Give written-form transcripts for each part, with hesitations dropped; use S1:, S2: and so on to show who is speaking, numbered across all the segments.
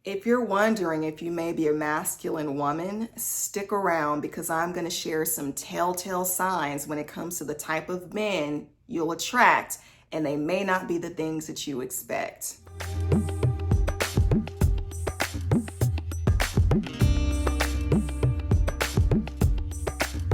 S1: If you're wondering if you may be a masculine woman, stick around because I'm going to share some telltale signs when it comes to the type of men you'll attract, and they may not be the things that you expect.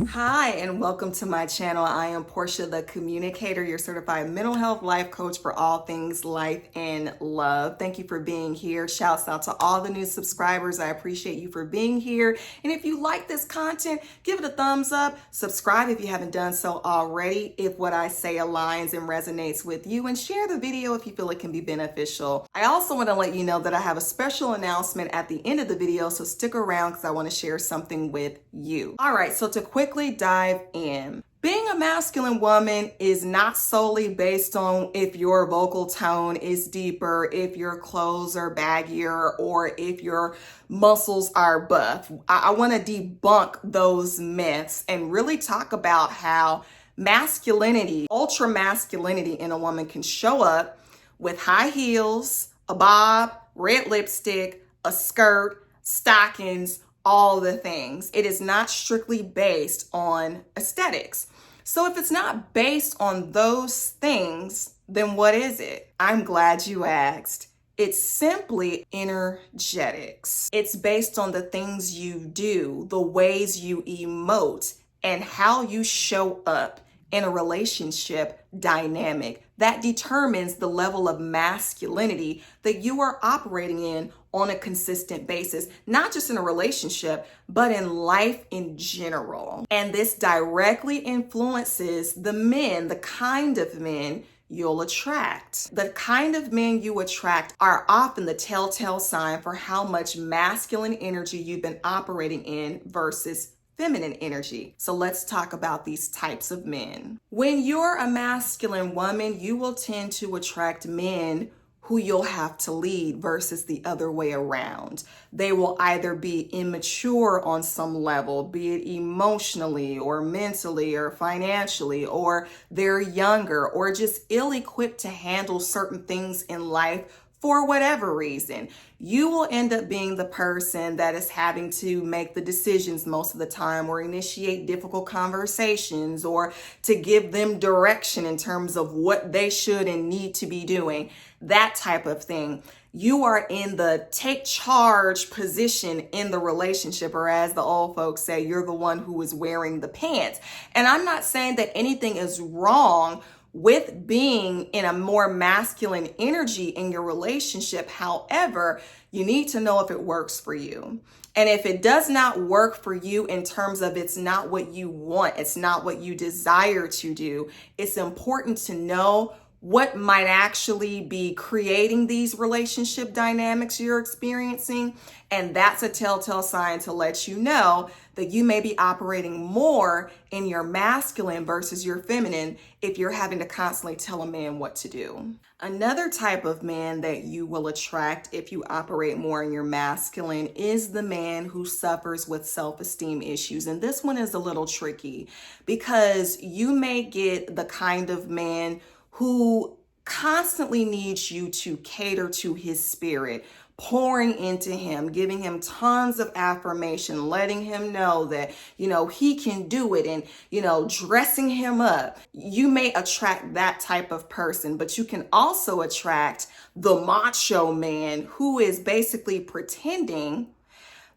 S1: Hi, and welcome to my channel. I am Portia, the communicator, your certified mental health life coach for all things life and love. Thank you for being here. Shouts out to all the new subscribers. I appreciate you for being here. And if you like this content, give it a thumbs up. Subscribe if you haven't done so already, if what I say aligns and resonates with you, and share the video if you feel it can be beneficial. I also want to let you know that I have a special announcement at the end of the video, so stick around because I want to share something with you. All right, so to quickly dive in. Being a masculine woman is not solely based on if your vocal tone is deeper, if your clothes are baggier, or if your muscles are buff. I want to debunk those myths and really talk about how masculinity, ultra masculinity in a woman can show up with high heels, a bob, red lipstick, a skirt, stockings, all the things. It is not strictly based on aesthetics. So if it's not based on those things, then what is it? I'm glad you asked. It's simply energetics. It's based on the things you do, the ways you emote, and how you show up in a relationship dynamic. That determines the level of masculinity that you are operating in on a consistent basis, not just in a relationship, but in life in general. And this directly influences the men, the kind of men you'll attract. The kind of men you attract are often the telltale sign for how much masculine energy you've been operating in versus feminine energy. So let's talk about these types of men. When you're a masculine woman, you will tend to attract men who you'll have to lead versus the other way around. They will either be immature on some level, be it emotionally or mentally or financially, or they're younger or just ill-equipped to handle certain things in life for whatever reason. You will end up being the person that is having to make the decisions most of the time, or initiate difficult conversations, or to give them direction in terms of what they should and need to be doing, that type of thing. You are in the take charge position in the relationship, or as the old folks say, you're the one who is wearing the pants. And I'm not saying that anything is wrong with being in a more masculine energy in your relationship. However, you need to know if it works for you. And if it does not work for you in terms of it's not what you want, it's not what you desire to do, it's important to know what might actually be creating these relationship dynamics you're experiencing. And that's a telltale sign to let you know that you may be operating more in your masculine versus your feminine if you're having to constantly tell a man what to do. Another type of man that you will attract if you operate more in your masculine is the man who suffers with self-esteem issues. And this one is a little tricky because you may get the kind of man who constantly needs you to cater to his spirit, pouring into him, giving him tons of affirmation, letting him know that, he can do it, and, dressing him up. You may attract that type of person, but you can also attract the macho man who is basically pretending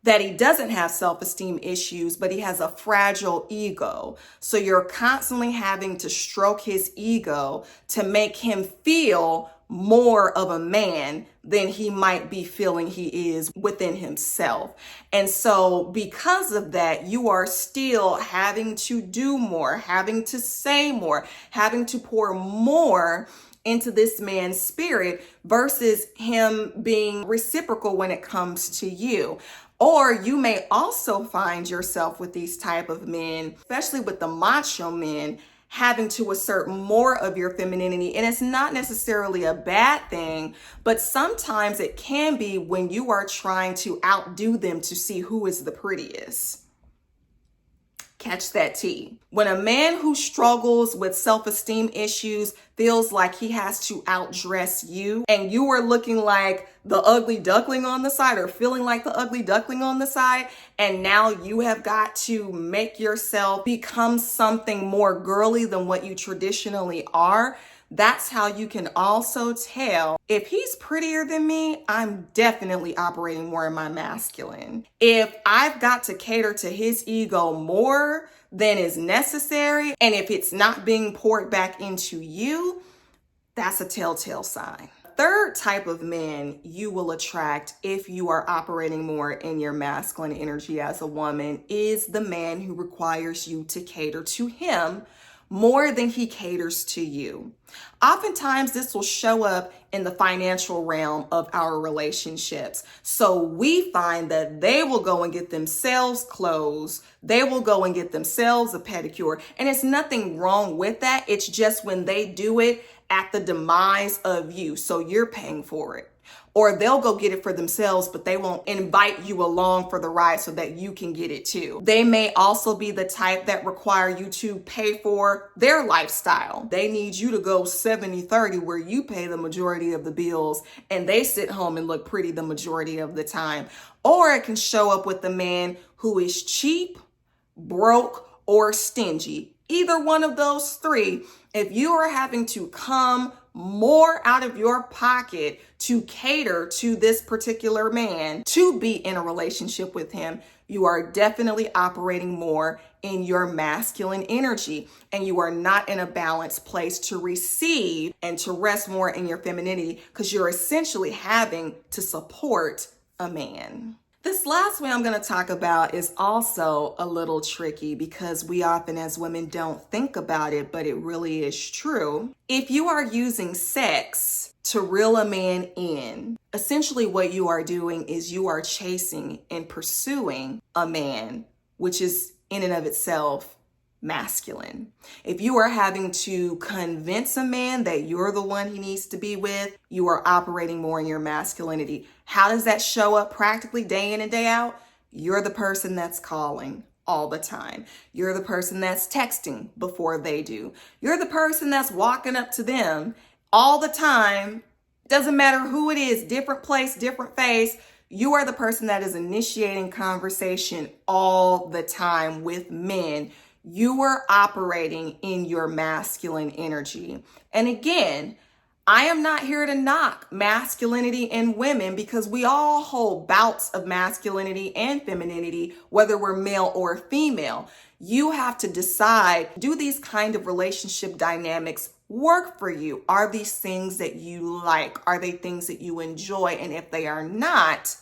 S1: that he doesn't have self-esteem issues, but he has a fragile ego. So you're constantly having to stroke his ego to make him feel more of a man than he might be feeling he is within himself. And so because of that, you are still having to do more, having to say more, having to pour more into this man's spirit versus him being reciprocal when it comes to you. Or you may also find yourself with these type of men, especially with the macho men, having to assert more of your femininity. And it's not necessarily a bad thing, but sometimes it can be when you are trying to outdo them to see who is the prettiest. Catch that T. When a man who struggles with self-esteem issues feels like he has to outdress you and you are looking like the ugly duckling on the side or feeling like the ugly duckling on the side, and now you have got to make yourself become something more girly than what you traditionally are, that's how you can also tell if he's prettier than me, I'm definitely operating more in my masculine. If I've got to cater to his ego more than is necessary, and if it's not being poured back into you, that's a telltale sign. Third type of men you will attract if you are operating more in your masculine energy as a woman is the man who requires you to cater to him more than he caters to you. Oftentimes, this will show up in the financial realm of our relationships. So we find that they will go and get themselves clothes. They will go and get themselves a pedicure. And it's nothing wrong with that. It's just when they do it at the demise of you. So you're paying for it. Or they'll go get it for themselves, but they won't invite you along for the ride so that you can get it too. They may also be the type that require you to pay for their lifestyle. They need you to go 70-30 where you pay the majority of the bills and they sit home and look pretty the majority of the time. Or it can show up with the man who is cheap, broke, or stingy. Either one of those three, if you are having to come more out of your pocket to cater to this particular man, to be in a relationship with him, you are definitely operating more in your masculine energy and you are not in a balanced place to receive and to rest more in your femininity because you're essentially having to support a man. This last one I'm going to talk about is also a little tricky because we often as women don't think about it, but it really is true. If you are using sex to reel a man in, essentially what you are doing is you are chasing and pursuing a man, which is in and of itself masculine. If you are having to convince a man that you're the one he needs to be with, you are operating more in your masculinity. How does that show up practically day in and day out? You're the person that's calling all the time. You're the person that's texting before they do. You're the person that's walking up to them all the time. Doesn't matter who it is, different place, different face. You are the person that is initiating conversation all the time with men. You are operating in your masculine energy. And again, I am not here to knock masculinity in women because we all hold bouts of masculinity and femininity, whether we're male or female. You have to decide, do these kind of relationship dynamics work for you? Are these things that you like? Are they things that you enjoy? And if they are not,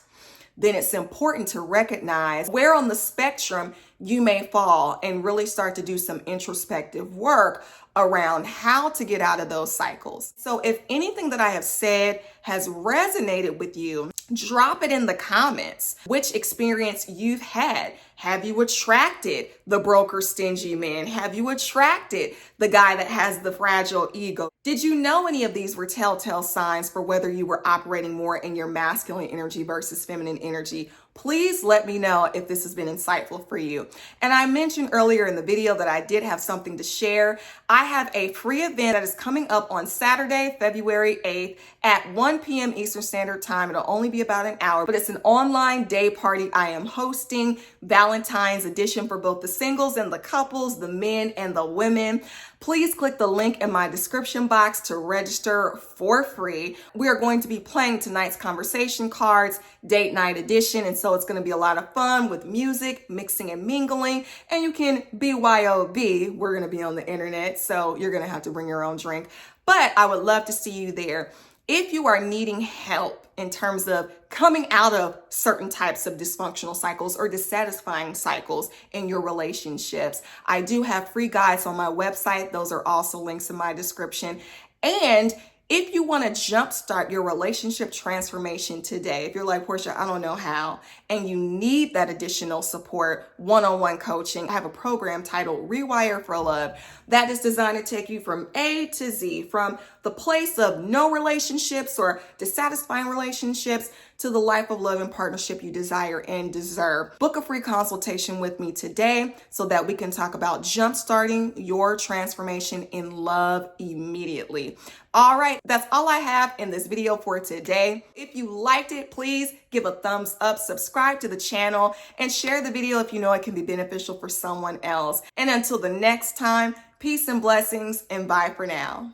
S1: then it's important to recognize where on the spectrum you may fall and really start to do some introspective work around how to get out of those cycles. So if anything that I have said has resonated with you, drop it in the comments. Which experience you've had? Have you attracted the broker stingy man? Have you attracted the guy that has the fragile ego? Did you know any of these were telltale signs for whether you were operating more in your masculine energy versus feminine energy? Please let me know if this has been insightful for you. And I mentioned earlier in the video that I did have something to share. I have a free event that is coming up on Saturday, February 8th at 1 p.m. Eastern Standard Time. It'll only be about an hour, but it's an online day party I am hosting, Valentine's edition for both the singles and the couples, the men and the women. Please click the link in my description box to register for free. We are going to be playing tonight's conversation cards, date night edition, and so it's going to be a lot of fun with music, mixing and mingling, and you can BYOB. We're going to be on the internet, so you're going to have to bring your own drink, but I would love to see you there. If you are needing help in terms of coming out of certain types of dysfunctional cycles or dissatisfying cycles in your relationships, I do have free guides on my website. Those are also links in my description. And if you want to jumpstart your relationship transformation today, if you're like, Portia, I don't know how, and you need that additional support, one-on-one coaching, I have a program titled Rewire for Love that is designed to take you from A to Z, from the place of no relationships or dissatisfying relationships to the life of love and partnership you desire and deserve. Book a free consultation with me today so that we can talk about jumpstarting your transformation in love immediately. All right, that's all I have in this video for today. If you liked it, please give a thumbs up, subscribe to the channel, and share the video if you know it can be beneficial for someone else. And until the next time, peace and blessings, and bye for now.